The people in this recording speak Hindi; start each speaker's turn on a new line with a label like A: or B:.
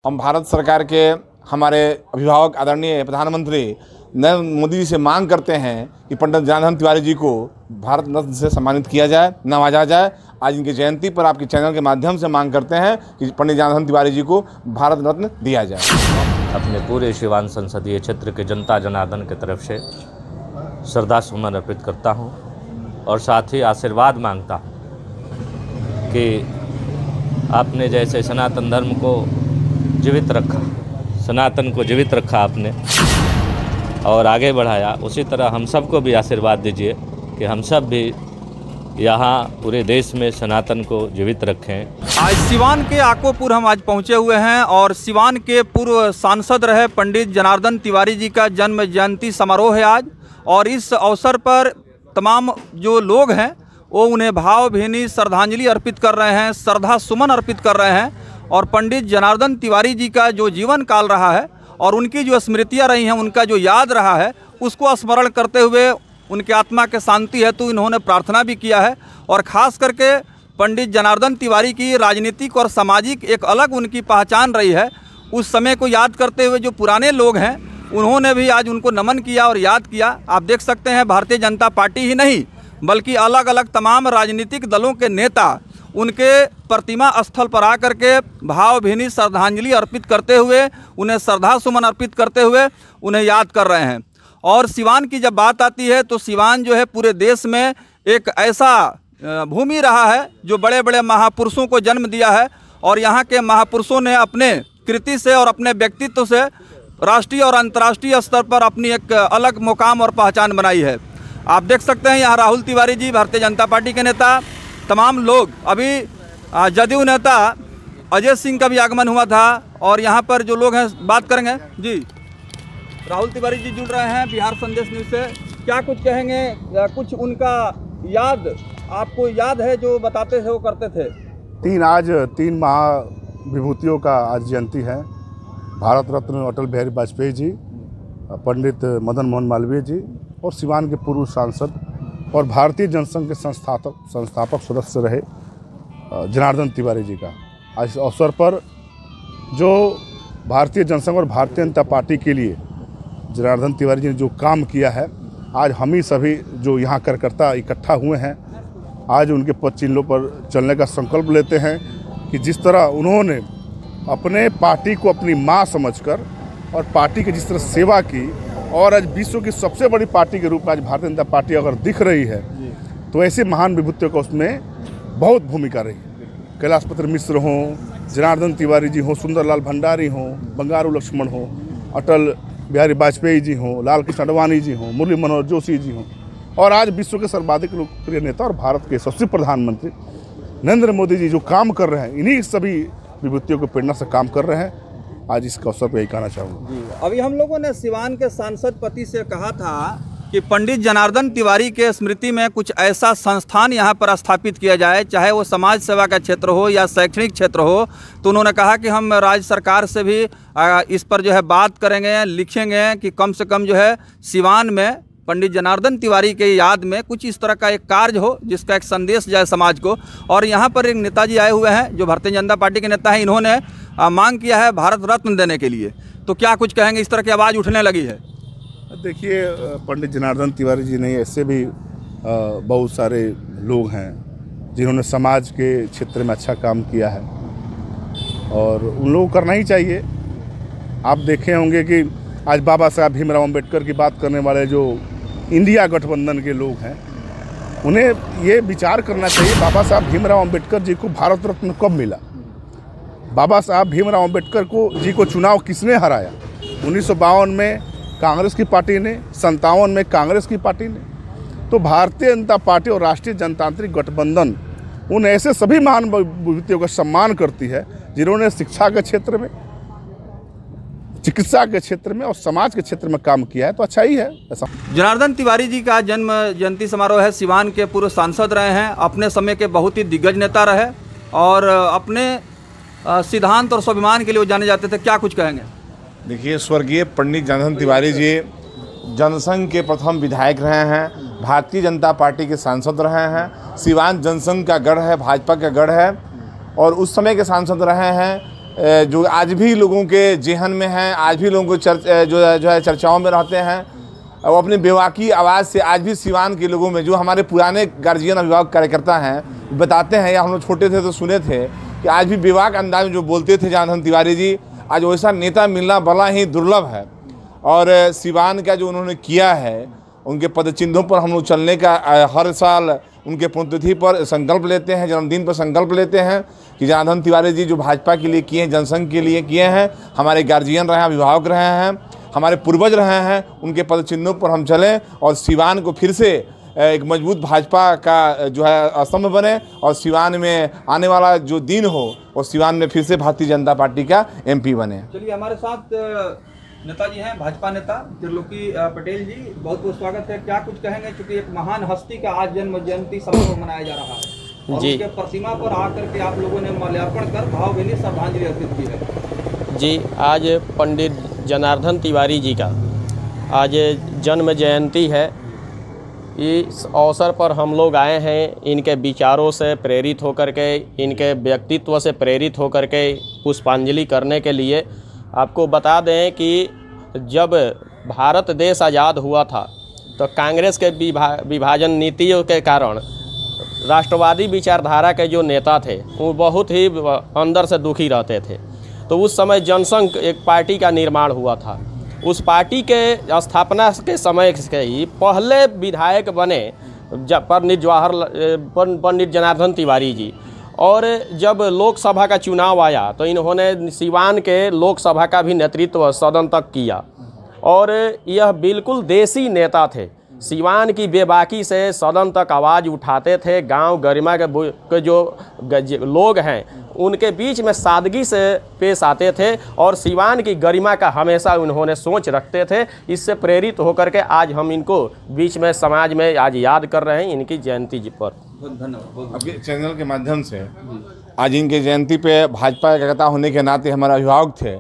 A: हम भारत सरकार के हमारे अभिभावक आदरणीय प्रधानमंत्री नरेंद्र मोदी जी से मांग करते हैं कि पंडित जनार्दन तिवारी जी को भारत रत्न से सम्मानित किया जाए, नवाजा जाए। आज इनकी जयंती पर आपके चैनल के माध्यम से मांग करते हैं कि पंडित जनार्दन तिवारी जी को भारत रत्न दिया जाए।
B: अपने पूरे सिवान संसदीय क्षेत्र के जनता जनार्दन की तरफ से श्रद्धा सुमन अर्पित करता हूं और साथ ही आशीर्वाद मांगता हूं कि आपने जैसे सनातन धर्म को जीवित रखा, सनातन को जीवित रखा आपने और आगे बढ़ाया, उसी तरह हम सबको भी आशीर्वाद दीजिए कि हम सब भी यहाँ पूरे देश में सनातन को जीवित रखें।
C: आज सिवान के आकोपुर हम आज पहुँचे हुए हैं और सिवान के पूर्व सांसद रहे पंडित जनार्दन तिवारी जी का जन्म जयंती समारोह है आज। और इस अवसर पर तमाम जो लोग हैं वो उन्हें भावभीनी श्रद्धांजलि अर्पित कर रहे हैं, श्रद्धा सुमन अर्पित कर रहे हैं। और पंडित जनार्दन तिवारी जी का जो जीवन काल रहा है और उनकी जो स्मृतियाँ रही हैं, उनका जो याद रहा है, उसको स्मरण करते हुए उनके आत्मा के शांति हेतु इन्होंने प्रार्थना भी किया है। और ख़ास करके पंडित जनार्दन तिवारी की राजनीतिक और सामाजिक एक अलग उनकी पहचान रही है। उस समय को याद करते हुए जो पुराने लोग हैं उन्होंने भी आज उनको नमन किया और याद किया। आप देख सकते हैं भारतीय जनता पार्टी ही नहीं बल्कि अलग अलग तमाम राजनीतिक दलों के नेता उनके प्रतिमा स्थल पर आकर के भावभीनी श्रद्धांजलि अर्पित करते हुए, उन्हें श्रद्धा सुमन अर्पित करते हुए उन्हें याद कर रहे हैं। और सिवान की जब बात आती है तो सिवान जो है पूरे देश में एक ऐसा भूमि रहा है जो बड़े बड़े महापुरुषों को जन्म दिया है। और यहाँ के महापुरुषों ने अपने कृति से और अपने व्यक्तित्व से राष्ट्रीय और अंतर्राष्ट्रीय स्तर पर अपनी एक अलग मुकाम और पहचान बनाई है। आप देख सकते हैं यहाँ राहुल तिवारी जी भारतीय जनता पार्टी के नेता, तमाम लोग, अभी जदयू नेता अजय सिंह का भी आगमन हुआ था। और यहाँ पर जो लोग हैं बात करेंगे जी। राहुल तिवारी जी जुड़ रहे हैं बिहार संदेश न्यूज़ से, क्या कुछ कहेंगे? कुछ उनका याद आपको याद है जो बताते थे वो करते थे?
D: आज तीन महाविभूतियों का आज जयंती है। भारत रत्न अटल बिहारी वाजपेयी जी, पंडित मदन मोहन मालवीय जी और सिवान के पूर्व सांसद और भारतीय जनसंघ के संस्थापक सदस्य रहे जनार्दन तिवारी जी का आज इस अवसर पर जो भारतीय जनसंघ और भारतीय जनता पार्टी के लिए जनार्दन तिवारी जी ने जो काम किया है, आज हम ही सभी जो यहाँ कार्यकर्ता इकट्ठा हुए हैं आज उनके पद चिन्हों पर चलने का संकल्प लेते हैं कि जिस तरह उन्होंने अपने पार्टी को अपनी माँ समझकर और पार्टी की जिस तरह सेवा की और आज विश्व की सबसे बड़ी पार्टी के रूप में आज भारतीय जनता पार्टी अगर दिख रही है तो ऐसे महान विभूतियों का उसमें बहुत भूमिका रही। कैलाश पत्र मिश्र हों, जनार्दन तिवारी जी हों, सुंदरलाल भंडारी हों, बंगारू लक्ष्मण हों, अटल बिहारी वाजपेयी जी हों, लाल कृष्ण आडवाणी जी हों, मुरली मनोहर जोशी जी हों और आज विश्व के सर्वाधिक लोकप्रिय नेता और भारत के यशस्वी प्रधानमंत्री नरेंद्र मोदी जी जो काम कर रहे हैं, इन्हीं सभी विभूतियों को प्रेरणा से काम कर रहे हैं। आज इसका अवसर पर यही कहना चाहूँगा।
C: अभी हम लोगों ने सिवान के सांसद पति से कहा था कि पंडित जनार्दन तिवारी के स्मृति में कुछ ऐसा संस्थान यहाँ पर स्थापित किया जाए, चाहे वो समाज सेवा का क्षेत्र हो या शैक्षणिक क्षेत्र हो। तो उन्होंने कहा कि हम राज्य सरकार से भी इस पर जो है बात करेंगे, लिखेंगे कि कम से कम जो है सिवान में पंडित जनार्दन तिवारी के याद में कुछ इस तरह का एक कार्य हो जिसका एक संदेश जाए समाज को। और यहाँ पर एक नेताजी आए हुए हैं जो भारतीय जनता पार्टी के नेता हैं, इन्होंने मांग किया है भारत रत्न देने के लिए। तो क्या कुछ कहेंगे? इस तरह की आवाज़ उठने लगी है।
D: देखिए, पंडित जनार्दन तिवारी जी नहीं, ऐसे भी बहुत सारे लोग हैं जिन्होंने समाज के क्षेत्र में अच्छा काम किया है और उन लोगों को करना ही चाहिए। आप देखे होंगे कि आज बाबा साहब भीमराव अम्बेडकर की बात करने वाले जो इंडिया गठबंधन के लोग हैं, उन्हें ये विचार करना चाहिए बाबा साहब भीमराव अम्बेडकर जी को भारत रत्न कब मिला। बाबा साहब भीमराव अम्बेडकर जी को चुनाव किसने हराया? 1952 में कांग्रेस की पार्टी ने, 57 में कांग्रेस की पार्टी ने। तो भारतीय जनता पार्टी और राष्ट्रीय जनतांत्रिक गठबंधन उन ऐसे सभी महान विभूतियों का सम्मान करती है जिन्होंने शिक्षा के क्षेत्र में, चिकित्सा के क्षेत्र में और समाज के क्षेत्र में काम किया है। तो अच्छा ही है ऐसा।
C: जनार्दन तिवारी जी का जन्म जयंती समारोह है। सिवान के पूर्व सांसद रहे हैं, अपने समय के बहुत ही दिग्गज नेता रहे और अपने सिद्धांत और स्वाभिमान के लिए वो जाने जाते थे। क्या कुछ कहेंगे?
A: देखिए, स्वर्गीय पंडित जनार्दन तिवारी जी जनसंघ के प्रथम विधायक रहे हैं, भारतीय जनता पार्टी के सांसद रहे हैं। सिवान जनसंघ का गढ़ है, भाजपा का गढ़ है और उस समय के सांसद रहे हैं जो आज भी लोगों के जेहन में हैं, आज भी लोगों को जो है चर्चाओं में रहते हैं। वो अपनी बेबाकी आवाज़ से आज भी सिवान के लोगों में, जो हमारे पुराने गार्जियन अभिभावक कार्यकर्ता हैं, बताते हैं, या हम लोग छोटे थे तो सुने थे कि आज भी बेबाक अंदाज में जो बोलते थे जनार्दन तिवारी जी, आज वैसा नेता मिलना बड़ा ही दुर्लभ है। और सिवान का जो उन्होंने किया है, उनके पदचिन्हों पर हम लोग चलने का हर साल उनके पुण्यतिथि पर संकल्प लेते हैं, जन्मदिन पर संकल्प लेते हैं कि जनार्दन तिवारी जी जो भाजपा के लिए किए हैं, जनसंघ के लिए किए हैं, हमारे गार्जियन रहे हैं, अभिभावक रहे हैं, हमारे पूर्वज रहे हैं, उनके पदचिन्हों पर हम चलें और सिवान को फिर से एक मजबूत भाजपा का जो है स्तंभ बने और सिवान में आने वाला जो दिन हो वो सिवान में फिर से भारतीय जनता पार्टी का MP बने।
C: चलिए, हमारे साथ नेताजी हैं, भाजपा नेता त्रिलोकी पटेल जी, बहुत बहुत स्वागत है। क्या कुछ कहेंगे, क्योंकि एक महान हस्ती का आज जन्म जयंती समारोह मनाया जा रहा है और उनके प्रतिमा पर आकर के आप लोगों ने माल्यार्पण कर भावभीनी श्रद्धांजलि अर्पित की है।
E: जी, आज पंडित जनार्दन तिवारी जी का आज जन्म जयंती है। इस अवसर पर हम लोग आए हैं इनके विचारों से प्रेरित होकर के, इनके व्यक्तित्व से प्रेरित होकर के पुष्पांजलि करने के लिए। आपको बता दें कि जब भारत देश आज़ाद हुआ था तो कांग्रेस के विभाजन नीतियों के कारण राष्ट्रवादी विचारधारा के जो नेता थे वो बहुत ही अंदर से दुखी रहते थे। तो उस समय जनसंघ एक पार्टी का निर्माण हुआ था। उस पार्टी के स्थापना के समय से ही पहले विधायक बने पंडित जनार्दन तिवारी जी। और जब लोकसभा का चुनाव आया तो इन्होंने सिवान के लोकसभा का भी नेतृत्व सदन तक किया और यह बिल्कुल देसी नेता थे। सिवान की बेबाकी से सदन तक आवाज़ उठाते थे। गांव गरिमा के जो लोग हैं उनके बीच में सादगी से पेश आते थे और सिवान की गरिमा का हमेशा उन्होंने सोच रखते थे। इससे प्रेरित होकर के आज हम इनको बीच में समाज में आज याद कर रहे हैं इनकी जयंती जी पर।
C: धन्यवाद।
A: आपके चैनल के माध्यम से आज इनके जयंती पे भाजपा कार्यकर्ता होने के नाते हमारे अभिभावक थे